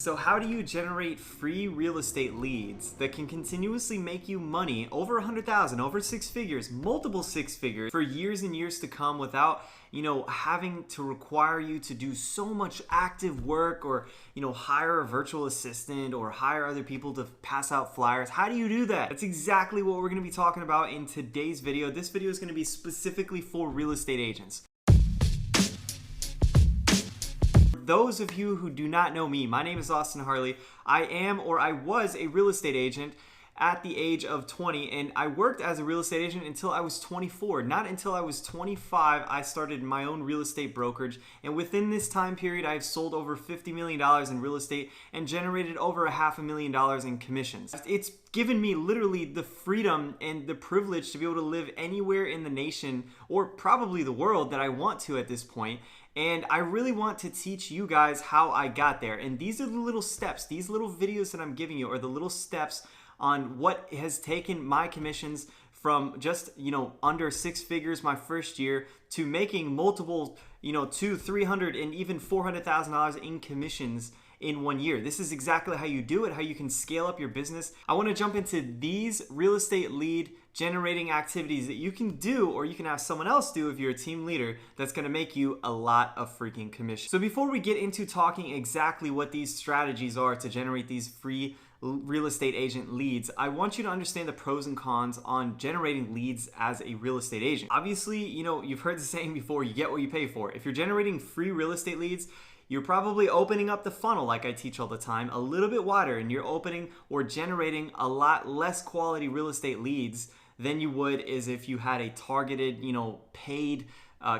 So how do you generate free real estate leads that can continuously make you money over 100,000, over six figures, multiple six figures for years and years to come without, having to require you to do so much active work or, hire a virtual assistant or hire other people to pass out flyers? How do you do that? That's exactly what we're going to be talking about in today's video. This video is going to be specifically for real estate agents. Those of you who do not know me, my name is Austin Harley. I am, or I was, a real estate agent at the age of 20, and I worked as a real estate agent until I was 24. Not until I was 25, I started my own real estate brokerage, and within this time period, I've sold over $50 million in real estate and generated over $500,000 in commissions. It's given me literally the freedom and the privilege to be able to live anywhere in the nation, or probably the world, that I want to at this point. And I really want to teach you guys how I got there. And these are the little steps, these little videos that I'm giving you are the little steps on what has taken my commissions from just, under six figures my first year to making multiple, $200,000, $300,000 and even $400,000 in commissions in 1 year. This is exactly how you do it, how you can scale up your business. I want to jump into these real estate lead generating activities that you can do, or you can have someone else do if you're a team leader, that's going to make you a lot of freaking commission. So before we get into talking exactly what these strategies are to generate these free real estate agent leads, I want you to understand the pros and cons on generating leads as a real estate agent. Obviously, you've heard the saying before, you get what you pay for. If you're generating free real estate leads, you're probably opening up the funnel, like I teach all the time, a little bit wider, and you're opening or generating a lot less quality real estate leads than you would as if you had a targeted, paid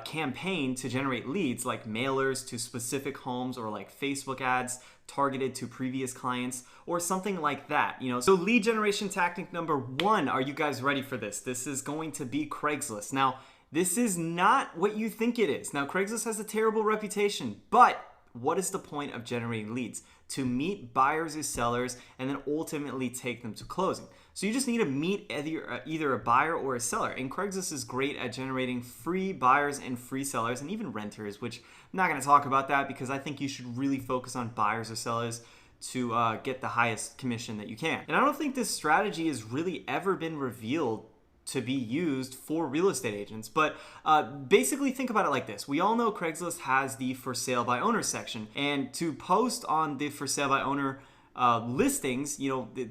campaign to generate leads, like mailers to specific homes, or like Facebook ads targeted to previous clients, or something like that. So lead generation tactic number one, are you guys ready for this? This is going to be Craigslist. Now, this is not what you think it is. Now, Craigslist has a terrible reputation, but what is the point of generating leads? To meet buyers or sellers and then ultimately take them to closing. So you just need to meet either a buyer or a seller. And Craigslist is great at generating free buyers and free sellers and even renters, which I'm not going to talk about that because I think you should really focus on buyers or sellers to get the highest commission that you can. And I don't think this strategy has really ever been revealed to be used for real estate agents. But basically think about it like this. We all know Craigslist has the for sale by owner section, and to post on the for sale by owner listings,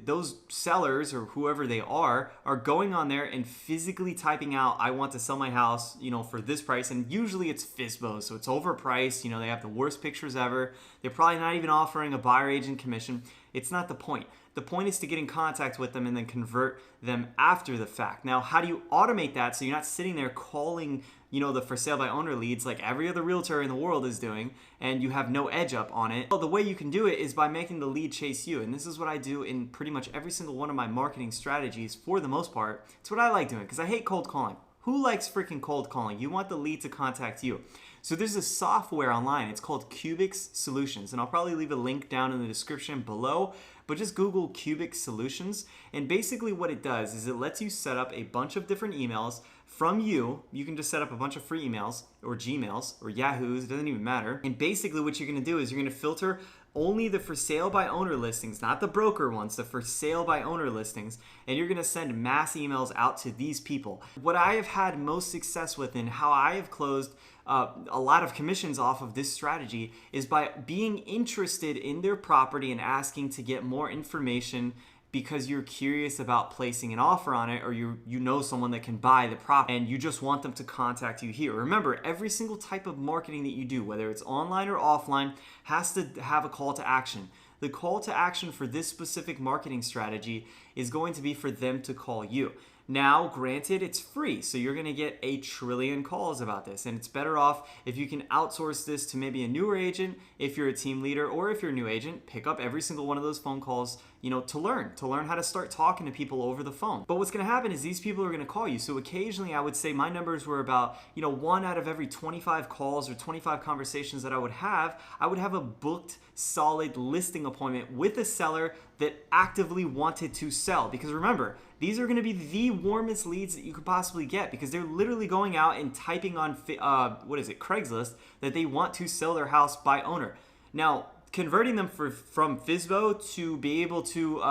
those sellers or whoever they are going on there and physically typing out, I want to sell my house, for this price. And usually it's FSBO, so it's overpriced. They have the worst pictures ever. They're probably not even offering a buyer agent commission. It's not the point. The point is to get in contact with them and then convert them after the fact. Now, how do you automate that so you're not sitting there calling, the for sale by owner leads like every other realtor in the world is doing, and you have no edge up on it? Well, the way you can do it is by making the lead chase you. And this is what I do in pretty much every single one of my marketing strategies for the most part. It's what I like doing because I hate cold calling. Who likes freaking cold calling? You want the lead to contact you. So there's a software online. It's called Cubix Solutions. And I'll probably leave a link down in the description below. But just Google Cubix Solutions. And basically what it does is it lets you set up a bunch of different emails from you. You can just set up a bunch of free emails or Gmails or Yahoos. It doesn't even matter. And basically what you're going to do is you're going to filter only the for sale by owner listings, not the broker ones, the for sale by owner listings, and you're going to send mass emails out to these people. What I have had most success with and how I have closed a lot of commissions off of this strategy is by being interested in their property and asking to get more information because you're curious about placing an offer on it, or you know someone that can buy the property and you just want them to contact you here. Remember, every single type of marketing that you do, whether it's online or offline, has to have a call to action. The call to action for this specific marketing strategy is going to be for them to call you. Now, granted, it's free, so you're going to get a trillion calls about this, and it's better off if you can outsource this to maybe a newer agent if you're a team leader, or if you're a new agent, pick up every single one of those phone calls, to learn how to start talking to people over the phone. But what's going to happen is these people are going to call you. So occasionally I would say my numbers were about, 1 out of every 25 calls or 25 conversations that I would have a booked solid listing appointment with a seller that actively wanted to sell. Because remember, these are going to be the warmest leads that you could possibly get, because they're literally going out and typing on Craigslist that they want to sell their house by owner. Now, converting them from FSBO to be able to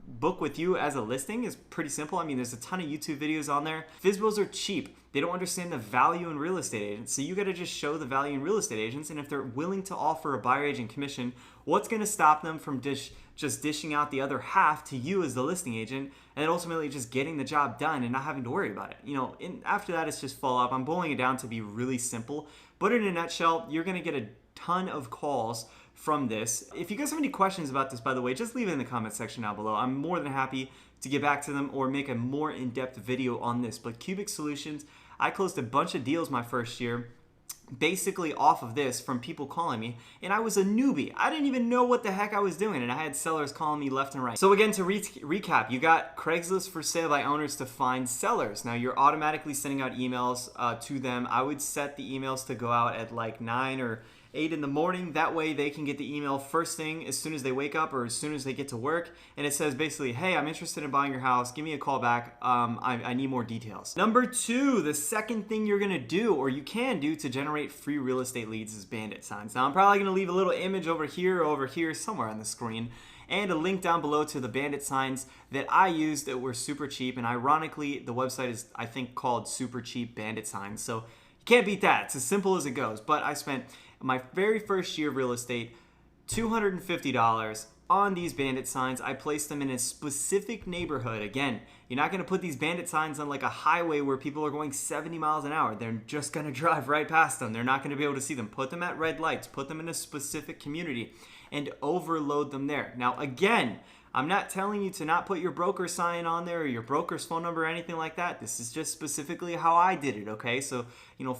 book with you as a listing is pretty simple. I mean, there's a ton of YouTube videos on there. FSBOs are cheap. They don't understand the value in real estate agents. So you got to just show the value in real estate agents. And if they're willing to offer a buyer agent commission, what's going to stop them from just dishing out the other half to you as the listing agent, and ultimately just getting the job done and not having to worry about it? After that, it's just follow up. I'm boiling it down to be really simple. But in a nutshell, you're going to get a ton of calls from this. If you guys have any questions about this, by the way, just leave it in the comment section down below. I'm more than happy to get back to them or make a more in-depth video on this. But Cubix Solutions, I closed a bunch of deals my first year basically off of this from people calling me, and I was a newbie. I didn't even know what the heck I was doing, and I had sellers calling me left and right. So again, to recap, you got Craigslist for sale by owners to find sellers. Now you're automatically sending out emails to them. I would set the emails to go out at like 9 or 8 in the morning. That way they can get the email first thing as soon as they wake up or as soon as they get to work. And it says basically, hey, I'm interested in buying your house. Give me a call back. I need more details. Number 2, the second thing you're going to do, or you can do, to generate free real estate leads is Bandit Signs. Now I'm probably going to leave a little image over here somewhere on the screen, and a link down below to the Bandit Signs that I used that were super cheap. And ironically, the website is, I think, called Super Cheap Bandit Signs. So you can't beat that. It's as simple as it goes. But I spent my very first year of real estate $250 on these Bandit Signs. I placed them in a specific neighborhood. Again, you're not going to put these Bandit Signs on like a highway where people are going 70 miles an hour. They're just going to drive right past them. They're not going to be able to see them. Put them at red lights. Put them in a specific community and overload them there. Now, again, I'm not telling you to not put your broker sign on there or your broker's phone number or anything like that. This is just specifically how I did it, okay? So,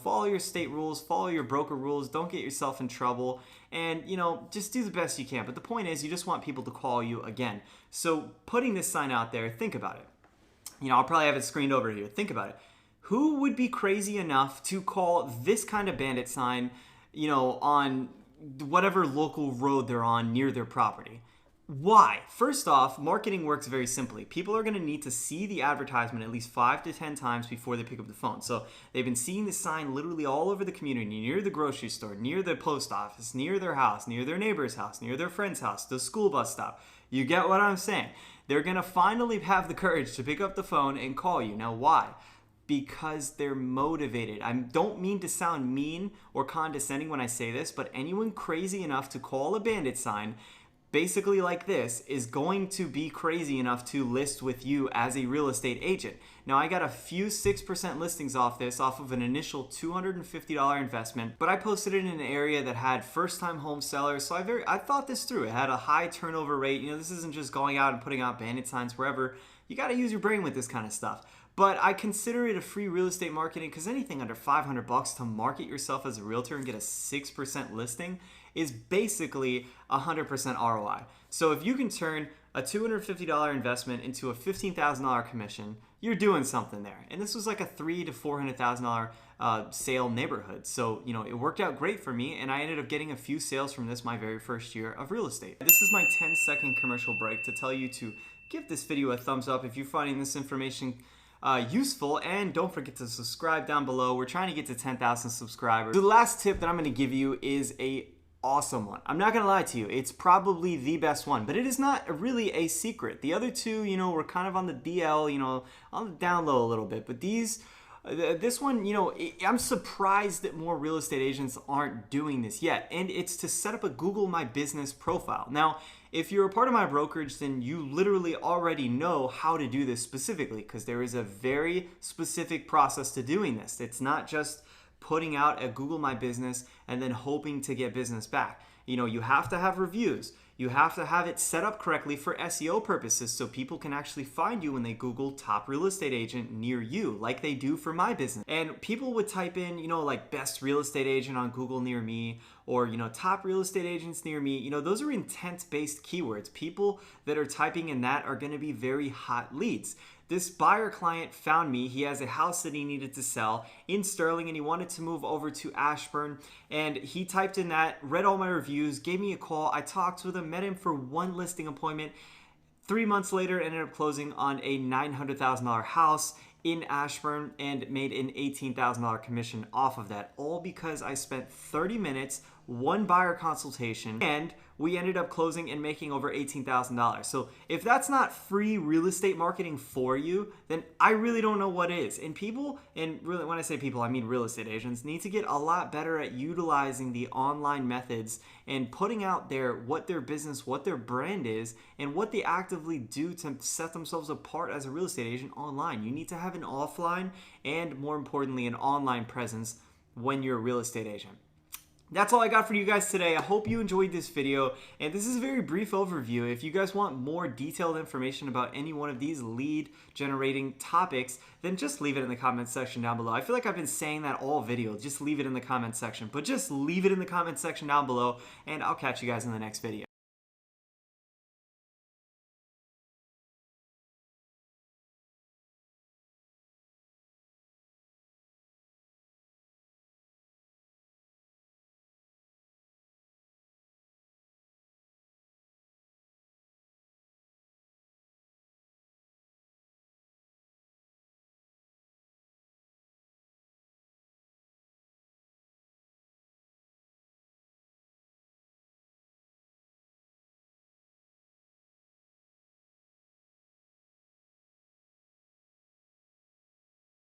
follow your state rules, follow your broker rules, don't get yourself in trouble, and, just do the best you can. But the point is, you just want people to call you again. So putting this sign out there, think about it. I'll probably have it screened over here. Think about it. Who would be crazy enough to call this kind of Bandit sign, on whatever local road they're on near their property? Why? First off, marketing works very simply. People are going to need to see the advertisement at least 5 to 10 times before they pick up the phone. So they've been seeing the sign literally all over the community, near the grocery store, near the post office, near their house, near their neighbor's house, near their friend's house, the school bus stop. You get what I'm saying? They're going to finally have the courage to pick up the phone and call you. Now, why? Because they're motivated. I don't mean to sound mean or condescending when I say this, but anyone crazy enough to call a Bandit sign basically like this is going to be crazy enough to list with you as a real estate agent. Now, I got a few 6% listings off this, off of an initial $250 investment, but I posted it in an area that had first-time home sellers, so I thought this through. It had a high turnover rate. This isn't just going out and putting out Bandit signs wherever. You got to use your brain with this kind of stuff. But I consider it a free real estate marketing because anything under $500 to market yourself as a realtor and get a 6% listing is basically 100% ROI. So if you can turn a $250 investment into a $15,000 commission, you're doing something there. And this was like a $300,000 to $400,000 sale neighborhood. So, it worked out great for me, and I ended up getting a few sales from this my very first year of real estate. This is my 10-second commercial break to tell you to give this video a thumbs up if you're finding this information useful, and don't forget to subscribe down below. We're trying to get to 10,000 subscribers. The last tip that I'm going to give you is a awesome one. I'm not gonna lie to you, it's probably the best one, but it is not really a secret. The other two, were kind of on the DL, on the down low a little bit, but this one, I'm surprised that more real estate agents aren't doing this yet, and it's to set up a Google My Business profile. Now, if you're a part of my brokerage, then you literally already know how to do this specifically, because there is a very specific process to doing this. It's not just putting out a Google My Business and then hoping to get business back. You have to have reviews. You have to have it set up correctly for SEO purposes so people can actually find you when they Google top real estate agent near you, like they do for my business. And people would type in, like best real estate agent on Google near me, or, top real estate agents near me. Those are intent-based keywords. People that are typing in that are going to be very hot leads. This buyer client found me. He has a house that he needed to sell in Sterling, and he wanted to move over to Ashburn. And he typed in that, read all my reviews, gave me a call. I talked with him, met him for one listing appointment. 3 months later, ended up closing on a $900,000 house in Ashburn and made an $18,000 commission off of that, all because I spent 30 minutes one buyer consultation, and we ended up closing and making over $18,000. So if that's not free real estate marketing for you, then I really don't know what is. And people, and really when I say people, I mean real estate agents, need to get a lot better at utilizing the online methods and putting out there what their business, what their brand is, and what they actively do to set themselves apart as a real estate agent online. You need to have an offline and, more importantly, an online presence when you're a real estate agent. That's all I got for you guys today. I hope you enjoyed this video, and this is a very brief overview. If you guys want more detailed information about any one of these lead generating topics, then just leave it in the comments section down below. I feel like I've been saying that all video. Just leave it in the comments section, but just leave it in the comments section down below, and I'll catch you guys in the next video.